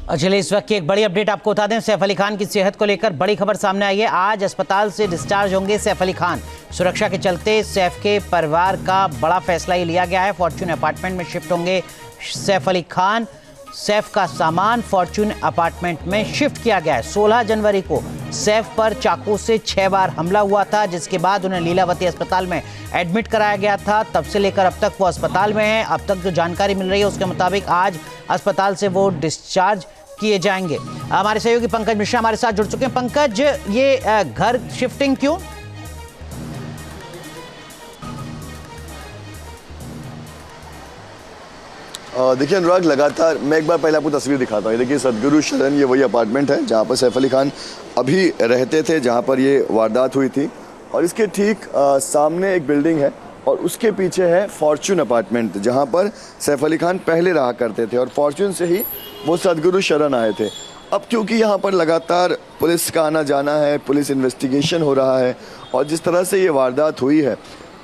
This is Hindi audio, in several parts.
और चलिए इस वक्त की एक बड़ी अपडेट आपको बता दें। सैफ अली खान की सेहत को लेकर बड़ी खबर सामने आई है। आज अस्पताल से डिस्चार्ज होंगे सैफ अली खान। सुरक्षा के चलते सैफ के परिवार का बड़ा फैसला ये लिया गया है। फॉर्च्यून अपार्टमेंट में शिफ्ट होंगे सैफ अली खान। सैफ का सामान फॉर्च्यून अपार्टमेंट में शिफ्ट किया गया है। 16 जनवरी को सैफ पर चाकू से 6 बार हमला हुआ था, जिसके बाद उन्हें लीलावती अस्पताल में एडमिट कराया गया था। तब से लेकर अब तक वो अस्पताल में है। अब तक जो जानकारी मिल रही है उसके मुताबिक आज अस्पताल से वो डिस्चार्ज किए जाएंगे। हमारे सहयोगी पंकज मिश्रा हमारे साथ जुड़ चुके हैं। पंकज, ये घर शिफ्टिंग क्यों? देखिए अनुराग, लगातार मैं एक बार पहले आपको तस्वीर दिखाता हूँ। देखिए सदगुरु शरण, ये वही अपार्टमेंट है जहाँ पर सैफ अली खान अभी रहते थे, जहाँ पर ये वारदात हुई थी। और इसके ठीक सामने एक बिल्डिंग है और उसके पीछे है फॉर्च्यून अपार्टमेंट, जहाँ पर सैफ अली खान पहले रहा करते थे और फॉर्च्यून से ही वो सदगुरु शरण आए थे। अब क्योंकि यहाँ पर लगातार पुलिस का आना जाना है, पुलिस इन्वेस्टिगेशन हो रहा है और जिस तरह से ये वारदात हुई है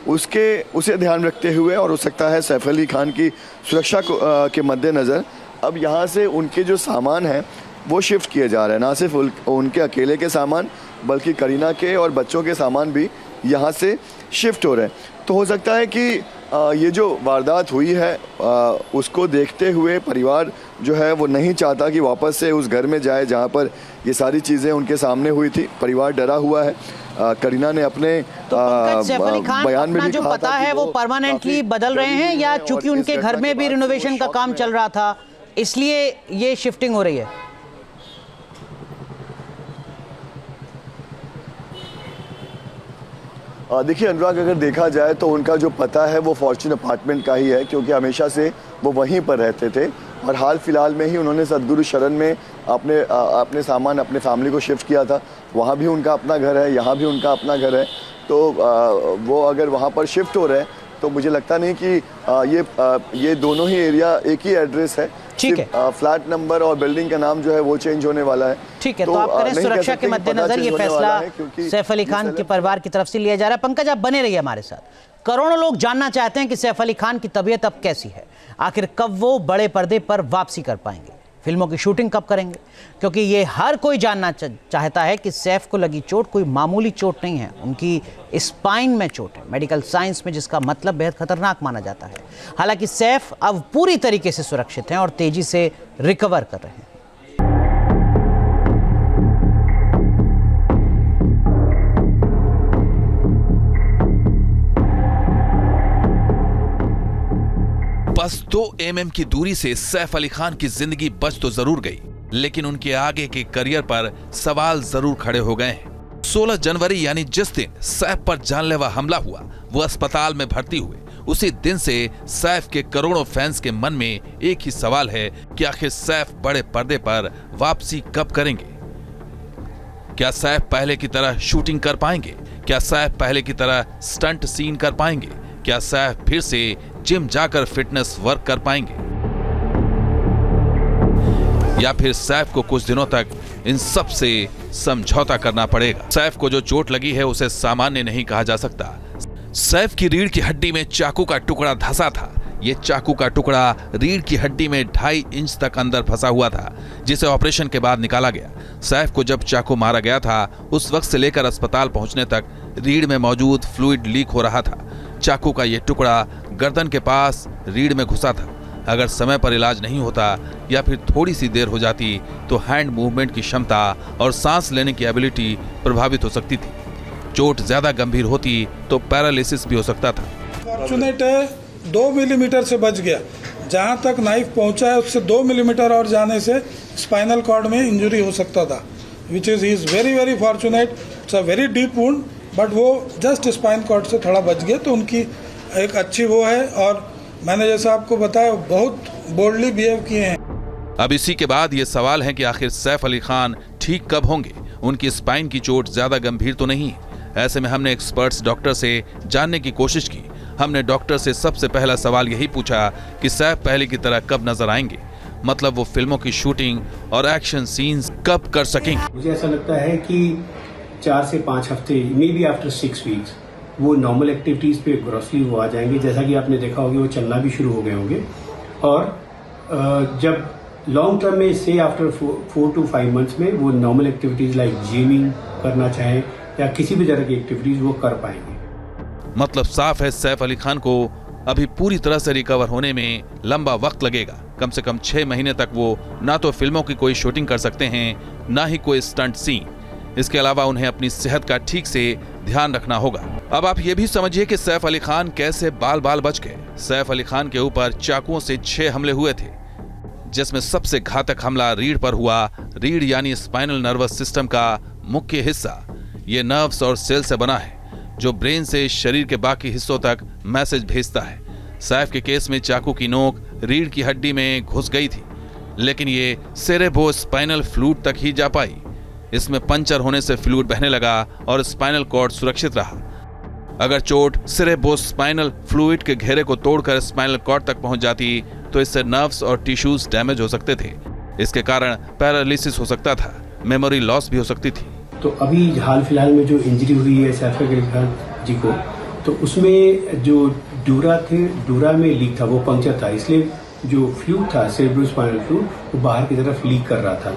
उसे ध्यान रखते हुए और हो सकता है सैफ अली खान की सुरक्षा के मद्देनज़र अब यहाँ से उनके जो सामान हैं वो शिफ्ट किए जा रहे हैं। ना सिर्फ उनके अकेले के सामान बल्कि करीना के और बच्चों के सामान भी यहाँ से शिफ्ट हो रहे हैं। तो हो सकता है कि ये जो वारदात हुई है उसको देखते हुए परिवार जो है वो नहीं चाहता कि वापस से उस घर में जाए जहाँ पर ये सारी चीज़ें उनके सामने हुई थी। परिवार डरा हुआ है। करीना ने अपने बयान में भी जो पता है वो परमानेंटली बदल रहे हैं या चूंकि उनके घर में भी रिनोवेशन का काम चल रहा था इसलिए ये शिफ्टिंग हो रही है? देखिए अनुराग, अगर देखा जाए तो उनका जो पता है वो फॉर्च्यून अपार्टमेंट का ही है, क्योंकि हमेशा से वो वहीं पर रहते थे और हाल फिलहाल में ही उन्होंने सदगुरु शरण में अपने सामान अपने फैमिली को शिफ्ट किया था। वहाँ भी उनका अपना घर है, यहाँ भी उनका अपना घर है। तो वो अगर वहाँ पर शिफ्ट हो रहे हैं तो मुझे लगता नहीं कि ये दोनों ही एरिया एक ही एड्रेस है। ठीक है, फ्लैट नंबर और बिल्डिंग का नाम जो है वो चेंज होने वाला है। ठीक है, तो आप करें सुरक्षा के मद्देनजर ये फैसला सैफ अली खान के परिवार की तरफ से लिया जा रहा है। पंकज, आप बने रहिए हमारे साथ। करोड़ों लोग जानना चाहते हैं कि सैफ अली खान की तबीयत अब कैसी है, आखिर कब वो बड़े पर्दे पर वापसी कर पाएंगे, फिल्मों की शूटिंग कब करेंगे, क्योंकि ये हर कोई जानना चाहता है कि सैफ को लगी चोट कोई मामूली चोट नहीं है। उनकी स्पाइन में चोट है, मेडिकल साइंस में जिसका मतलब बेहद खतरनाक माना जाता है। हालांकि सैफ अब पूरी तरीके से सुरक्षित हैं और तेजी से रिकवर कर रहे हैं। बस 2 mm की दूरी से सैफ अली खान की जिंदगी बच तो जरूर गई, लेकिन उनके आगे के करियर पर सवाल जरूर खड़े हो गए हैं। 16 जनवरी यानी जिस दिन सैफ पर जानलेवा हमला हुआ, वो अस्पताल में भर्ती हुए। उसी दिन से सैफ के करोड़ों फैंस के मन में एक ही सवाल है कि आखिर सैफ बड़े पर्दे पर वापसी कब करेंगे। क्या सैफ पहले की तरह शूटिंग कर पाएंगे? क्या सैफ पहले की तरह स्टंट सीन कर पाएंगे? क्या सैफ फिर से जिम जाकर फिटनेस वर्क कर पाएंगे? या फिर सैफ को कुछ दिनों तक इन सब से समझौता करना पड़ेगा? सैफ को जो चोट लगी है उसे सामान्य नहीं कहा जा सकता। सैफ की रीढ़ की हड्डी में चाकू का टुकड़ा धंसा था। ये चाकू का टुकड़ा रीढ़ की हड्डी में 2.5 इंच तक अंदर फंसा हुआ था, जिसे ऑपरेशन के बाद निकाला गया। सैफ को जब चाकू मारा गया था उस वक्त से लेकर अस्पताल पहुंचने तक रीढ़ में मौजूद फ्लूइड लीक हो रहा था। चाकू का यह टुकड़ा गर्दन के पास रीढ़ में घुसा था। अगर समय पर इलाज नहीं होता या फिर थोड़ी सी देर हो जाती तो हैंड मूवमेंट की क्षमता और सांस लेने की एबिलिटी प्रभावित हो सकती थी। चोट ज्यादा गंभीर होती तो पैरालिसिस भी हो सकता था। फॉर्चुनेट है 2 मिलीमीटर से बच गया। जहां तक नाइफ पहुंचा है उससे 2 मिलीमीटर और जाने से स्पाइनल कॉर्ड में इंजरी हो सकता था, which is very very fortunate. It's a very deep wound, but वो जस्ट स्पाइन कॉर्ड से थोड़ा बच गया, तो उनकी एक अच्छी वो है। और मैंने जैसा आपको बताया बहुत बोल्डली बिहेव किए हैं। अब इसी के बाद ये सवाल है कि आखिर सैफ अली खान ठीक कब होंगे? उनकी स्पाइन की चोट ज्यादा गंभीर तो नहीं है। ऐसे में हमने एक्सपर्ट्स डॉक्टर से जानने की कोशिश की। हमने डॉक्टर से सबसे पहला सवाल यही पूछा कि सैफ पहले की तरह कब नजर आएंगे, मतलब वो फिल्मों की शूटिंग और एक्शन सीन्स कब कर सकेंगे। मुझे ऐसा लगता है कि 4 से 5 हफ्ते, मे बी आफ्टर 6 वीक्स वो नॉर्मल एक्टिविटीज़ पे ग्रॉसली वो आ जाएंगे। जैसा कि आपने देखा होगा वो चलना भी शुरू हो गए होंगे। और जब लॉन्ग टर्म में से आफ्टर 4 to 5 months में वो नॉर्मल एक्टिविटीज लाइक जिमिंग करना चाहें या किसी भी तरह की एक्टिविटीज वो कर पाएंगे। मतलब साफ है सैफ अली खान को अभी पूरी तरह से रिकवर होने में लंबा वक्त लगेगा। कम से कम 6 महीने तक वो ना तो फिल्मों की कोई शूटिंग कर सकते हैं, ना ही कोई स्टंट सीन। इसके अलावा उन्हें अपनी सेहत का ठीक से ध्यान रखना होगा। अब आप ये भी समझिए कि सैफ अली खान कैसे बाल बाल बच गए। सैफ अली खान के ऊपर चाकुओं से 6 हमले हुए थे, जिसमें सबसे घातक हमला रीढ़ पर हुआ। रीढ़ यानी स्पाइनल नर्वस सिस्टम का मुख्य हिस्सा। ये नर्व्स और सेल से बना है जो ब्रेन से शरीर के बाकी हिस्सों तक मैसेज भेजता है। सैफ के केस में चाकू की नोक रीढ़ की हड्डी में घुस गई थी, लेकिन ये सेरेब्रोस्पाइनल फ्लूइड तक ही जा पाई। इसमें पंचर होने से फ्लूइड बहने लगा और स्पाइनल कॉर्ड सुरक्षित रहा। अगर चोट सेरेब्रोस्पाइनल फ्लूइड के घेरे को तोड़कर स्पाइनल कॉर्ड तक पहुंच जाती तो इससे नर्व्स और टिश्यूज डैमेज हो सकते थे। इसके कारण पैरालिसिस हो सकता था, मेमोरी लॉस भी हो सकती थी। तो अभी हाल फिलहाल में जो इंजरी हुई है सैफ अली खान जी को, तो उसमें जो डूरा में लीक था, वो पंक्चर था, इसलिए जो फ्लूइड था सेरेब्रोस्पाइनल फ्लूइड वो बाहर की तरफ लीक कर रहा था।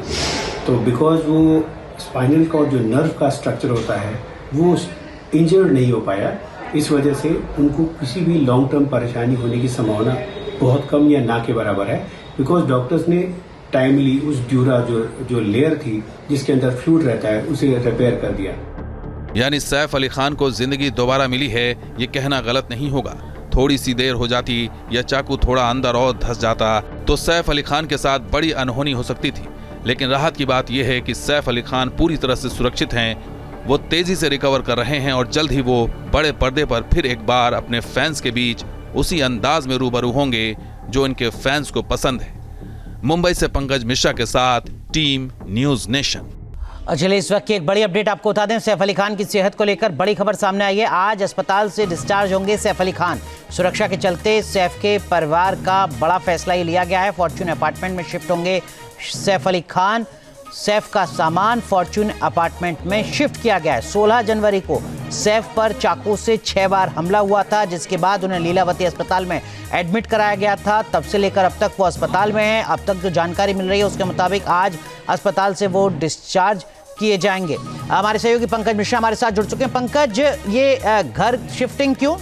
तो बिकॉज वो स्पाइनल कॉर्ड जो नर्व का स्ट्रक्चर होता है वो इंजर्ड नहीं हो पाया, इस वजह से उनको किसी भी लॉन्ग टर्म परेशानी होने की संभावना बहुत कम या ना के बराबर है। बिकॉज डॉक्टर्स ने टाइमली उस ड्यूरा जो लेयर थी जिसके अंदर फ्लूइड रहता है उसे रिपेयर कर दिया। यानी सैफ अली खान को जिंदगी दोबारा मिली है, ये कहना गलत नहीं होगा। थोड़ी सी देर हो जाती या चाकू थोड़ा अंदर और धंस जाता तो सैफ अली खान के साथ बड़ी अनहोनी हो सकती थी। लेकिन राहत की बात यह है कि सैफ अली खान पूरी तरह से सुरक्षित हैं। वो तेजी से रिकवर कर रहे हैं और जल्द ही वो बड़े पर्दे पर फिर एक बार अपने फैंस के बीच उसी अंदाज में रूबरू होंगे जो इनके फैंस को पसंद है। मुंबई से पंकज मिश्रा के साथ टीम न्यूज नेशन। चलिए इस वक्त की एक बड़ी अपडेट आपको बता दें। सैफ अली खान की सेहत को लेकर बड़ी खबर सामने आई है। आज अस्पताल से डिस्चार्ज होंगे सैफ अली खान। सुरक्षा के चलते सैफ के परिवार का बड़ा फैसला ये लिया गया है। फॉर्च्यून अपार्टमेंट में शिफ्ट होंगे सैफ अली खान। सैफ का सामान फॉर्च्यून अपार्टमेंट में शिफ्ट किया गया है। 16 जनवरी को सैफ पर चाकू से 6 बार हमला हुआ था, जिसके बाद उन्हें लीलावती अस्पताल में एडमिट कराया गया था। तब से लेकर अब तक वो अस्पताल में हैं। अब तक जो जानकारी मिल रही है उसके मुताबिक आज अस्पताल से वो डिस्चार्ज किए जाएंगे। हमारे सहयोगी पंकज मिश्रा हमारे साथ जुड़ चुके हैं। पंकज, ये घर शिफ्टिंग क्यों?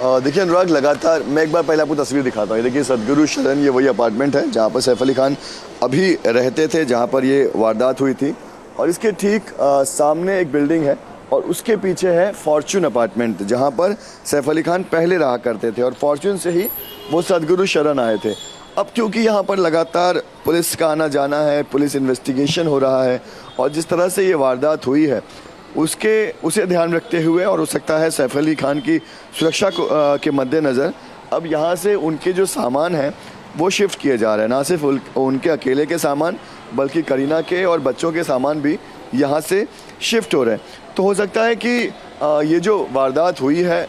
देखिए अनुराग, लगातार मैं एक बार पहले आपको तस्वीर दिखाता हूँ। देखिए सदगुरु शरण, ये वही अपार्टमेंट है जहाँ पर सैफ अली खान अभी रहते थे, जहाँ पर ये वारदात हुई थी। और इसके ठीक सामने एक बिल्डिंग है और उसके पीछे है फॉर्च्यून अपार्टमेंट, जहाँ पर सैफ अली खान पहले रहा करते थे और फॉर्च्यून से ही वो सदगुरु शरण आए थे। अब क्योंकि यहाँ पर लगातार पुलिस का आना जाना है, पुलिस इन्वेस्टिगेशन हो रहा है और जिस तरह से ये वारदात हुई है उसे ध्यान रखते हुए और हो सकता है सैफ अली खान की सुरक्षा के मद्देनज़र अब यहाँ से उनके जो सामान हैं वो शिफ्ट किए जा रहे हैं। ना सिर्फ उनके अकेले के सामान बल्कि करीना के और बच्चों के सामान भी यहाँ से शिफ्ट हो रहे हैं। तो हो सकता है कि ये जो वारदात हुई है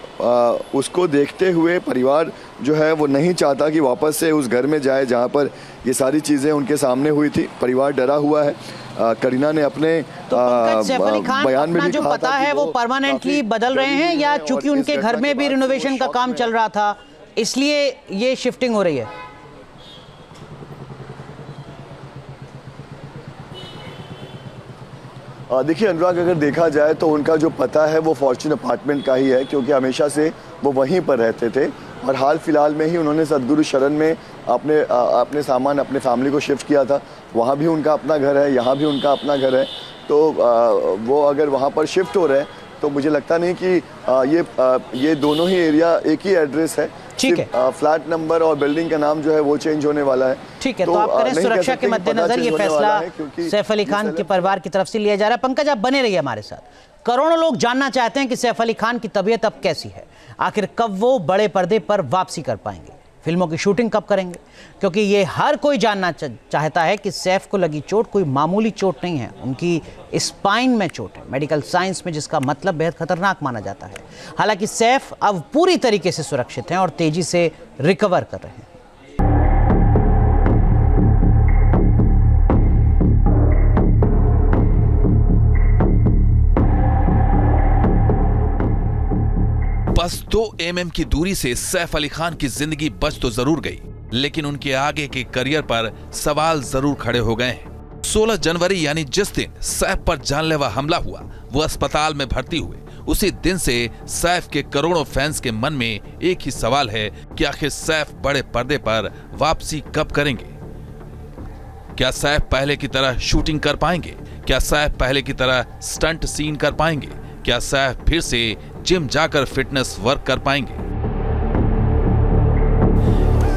उसको देखते हुए परिवार जो है वो नहीं चाहता कि वापस से उस घर में जाए जहाँ पर ये सारी चीज़ें उनके सामने हुई थी। परिवार डरा हुआ है। करीना ने अपने बयान में भी जो पता है वो परमानेंटली बदल रहे हैं या चूंकि उनके घर में भी रिनोवेशन का काम चल रहा था इसलिए ये शिफ्टिंग हो रही है? देखिए अनुराग, अगर देखा जाए तो उनका जो पता है वो फॉर्च्यून अपार्टमेंट का ही है, क्योंकि हमेशा से वो वहीं पर रहते थे और हाल फिलहाल में ही उन्होंने सदगुरु शरण में अपने सामान अपने फैमिली को शिफ्ट किया था। वहाँ भी उनका अपना घर है, यहाँ भी उनका अपना घर है। तो वो अगर वहाँ पर शिफ्ट हो रहे हैं तो मुझे लगता नहीं कि ये दोनों ही एरिया एक ही एड्रेस है। ठीक है। फ्लैट नंबर और बिल्डिंग का नाम जो है वो चेंज होने वाला है। ठीक है, तो आप करें सुरक्षा के मद्देनजर ये फैसला सैफ अली खान के परिवार की तरफ से लिया जा रहा है। पंकज, आप बने रहिए हमारे साथ। करोड़ों लोग जानना चाहते हैं कि सैफ अली खान की तबीयत अब कैसी है, आखिर कब वो बड़े पर्दे पर वापसी कर पाएंगे, फिल्मों की शूटिंग कब करेंगे, क्योंकि ये हर कोई जानना चाहता है कि सैफ को लगी चोट कोई मामूली चोट नहीं है, उनकी स्पाइन में चोट है, मेडिकल साइंस में जिसका मतलब बेहद खतरनाक माना जाता है। हालांकि सैफ अब पूरी तरीके से सुरक्षित हैं और तेजी से रिकवर कर रहे हैं। बस 2 mm की दूरी से सैफ अली खान की जिंदगी बच तो जरूर गई, लेकिन उनके आगे के करियर पर सवाल जरूर खड़े हो गए हैं। 16 जनवरी यानी जिस दिन सैफ पर जानलेवा हमला हुआ, वो अस्पताल में भर्ती हुए। उसी दिन से सैफ के करोड़ों फैंस के मन में एक ही सवाल है कि आखिर सैफ बड़े पर्दे पर वापसी कब करेंगे। क्या सैफ पहले की तरह शूटिंग कर पाएंगे? क्या सैफ पहले की तरह स्टंट सीन कर पाएंगे? क्या सैफ फिर से जिम जाकर फिटनेस वर्क कर पाएंगे?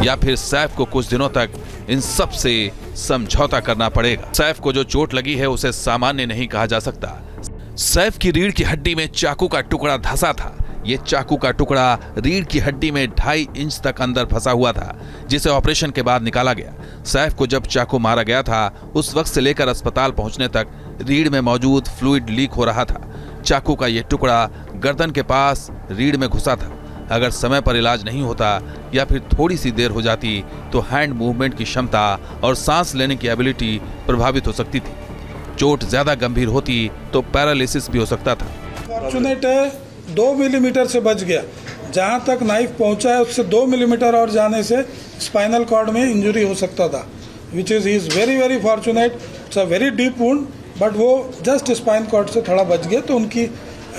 या फिर सैफ को कुछ दिनों तक इन सब से समझौता करना पड़ेगा? सैफ को जो चोट लगी है उसे सामान्य नहीं कहा जा सकता। सैफ की रीढ़ की हड्डी में चाकू का टुकड़ा धंसा था। ये चाकू का टुकड़ा रीढ़ की हड्डी में 2.5 इंच तक अंदर फंसा हुआ था, जिसे ऑपरेशन के बाद निकाला गया। सैफ को जब चाकू मारा गया था, उस वक्त से लेकर अस्पताल पहुंचने तक रीढ़ में मौजूद फ्लूइड लीक हो रहा था। चाकू का ये टुकड़ा गर्दन के पास रीढ़ में घुसा था। अगर समय पर इलाज नहीं होता या फिर थोड़ी सी देर हो जाती तो हैंड मूवमेंट की क्षमता और सांस लेने की एबिलिटी प्रभावित हो सकती थी। चोट ज्यादा गंभीर होती तो पैरालिसिस भी हो सकता था। फॉर्चुनेट है 2 मिलीमीटर से बच गया। जहां तक नाइफ पहुंचा है उससे 2 मिलीमीटर और जाने से स्पाइनल कॉर्ड में इंजरी हो सकता था, which is he is very very fortunate. It's a very deep wound, but वो जस्ट स्पाइन कॉर्ड से थोड़ा बच गया, तो उनकी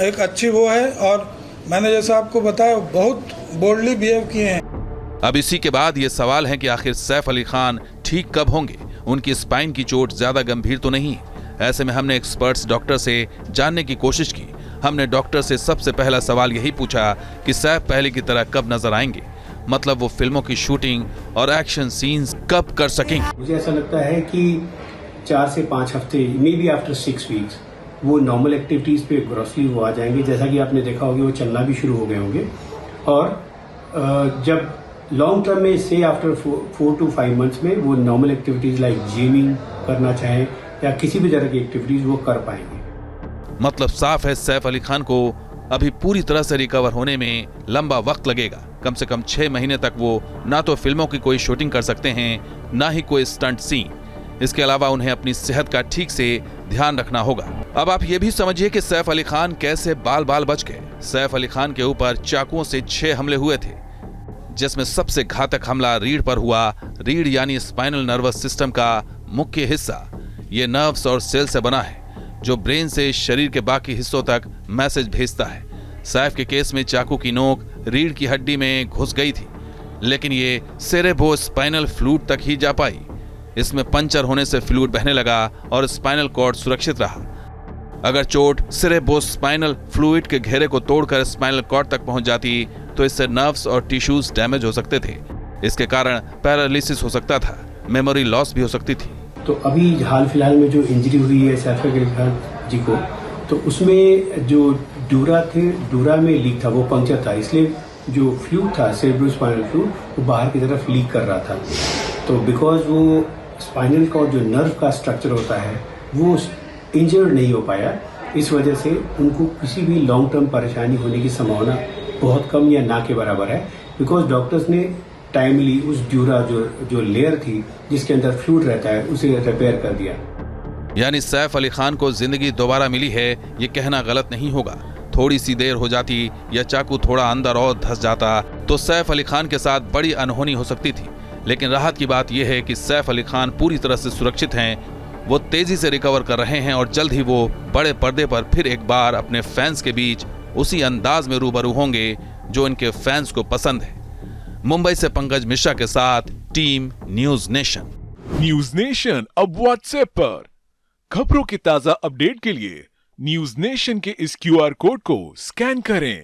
एक अच्छी वो है। और मैंने जैसा आपको बताया, बहुत बोल्डली बिहेव किए हैं। अब इसी के बाद ये सवाल है कि आखिर सैफ अली खान ठीक कब होंगे? उनकी स्पाइन की चोट ज्यादा गंभीर तो नहीं है। ऐसे में हमने एक्सपर्ट्स डॉक्टर से जानने की कोशिश की। हमने डॉक्टर से सबसे पहला सवाल यही पूछा कि सैफ पहले की तरह कब नजर आएंगे, मतलब वो फिल्मों की शूटिंग और एक्शन सीन्स कब कर सकेंगे। मुझे ऐसा लगता है कि 4 से 5 हफ्ते, मे बी आफ्टर 6 वीक्स, वो नॉर्मल एक्टिविटीज पे ग्रॉसली वो आ जाएंगे। जैसा कि आपने देखा होगा, वो चलना भी शुरू हो गए होंगे। और जब लॉन्ग टर्म में से आफ्टर 4 to 5 मंथ्स में वो नॉर्मल एक्टिविटीज लाइक जिमिंग करना चाहें या किसी भी तरह की एक्टिविटीज वो कर पाएंगे। मतलब साफ है, सैफ अली खान को अभी पूरी तरह से रिकवर होने में लंबा वक्त लगेगा। कम से कम 6 महीने तक वो ना तो फिल्मों की कोई शूटिंग कर सकते हैं, ना ही कोई स्टंट सीन। इसके अलावा उन्हें अपनी सेहत का ठीक से ध्यान रखना होगा। अब आप ये भी समझिए कि सैफ अली खान कैसे बाल बाल बच गए। सैफ अली खान के ऊपर चाकुओं से 6 हमले हुए थे, जिसमें सबसे घातक हमला रीढ़ पर हुआ। रीढ़ यानी स्पाइनल नर्वस सिस्टम का मुख्य हिस्सा। ये नर्व्स और सेल से बना है, जो ब्रेन से शरीर के बाकी हिस्सों तक मैसेज भेजता है। सैफ के केस में चाकू की नोक रीढ़ की हड्डी में घुस गई थी, लेकिन ये सेरेब्रोस्पाइनल फ्लूइड तक ही जा पाई। इसमें पंचर होने से फ्लूइड बहने लगा और स्पाइनल कॉर्ड सुरक्षित रहा। अगर चोट सेरेब्रोस्पाइनल फ्लूइड के घेरे को तोड़कर स्पाइनल कॉर्ड तक पहुंच जाती तो इससे नर्व्स और टिश्यूज डैमेज हो सकते थे। इसके कारण पैरालिसिस हो सकता था, मेमोरी लॉस भी हो सकती थी। तो अभी हाल फिलहाल में जो इंजरी हुई है सैफ अली खान जी को, तो उसमें जो डूरा में लीक था, वो पंक्चर था। इसलिए जो फ्लूइड था, सेरेब्रोस्पाइनल फ्लूइड, वो बाहर की तरफ लीक कर रहा था। तो बिकॉज वो स्पाइनल कॉर्ड जो नर्व का स्ट्रक्चर होता है वो इंजर्ड नहीं हो पाया, इस वजह से उनको किसी भी लॉन्ग टर्म परेशानी होने की संभावना बहुत कम या ना के बराबर है। बिकॉज डॉक्टर्स ने टाइमली उस ड्यूरा जो लेयर थी जिसके अंदर फ्लूइड रहता है, उसे रिपेयर कर दिया। यानी सैफ अली खान को जिंदगी दोबारा मिली है, ये कहना गलत नहीं होगा। थोड़ी सी देर हो जाती या चाकू थोड़ा अंदर और धंस जाता तो सैफ अली खान के साथ बड़ी अनहोनी हो सकती थी। लेकिन राहत की बात यह है कि सैफ अली खान पूरी तरह से सुरक्षित हैं। वो तेजी से रिकवर कर रहे हैं और जल्द ही वो बड़े पर्दे पर फिर एक बार अपने फैंस के बीच उसी अंदाज में रूबरू होंगे जो इनके फैंस को पसंद है। मुंबई से पंकज मिश्रा के साथ team news nation. News nation अब व्हाट्सएप पर खबरों की ताजा अपडेट के लिए न्यूज नेशन के इस QR कोड को स्कैन करें।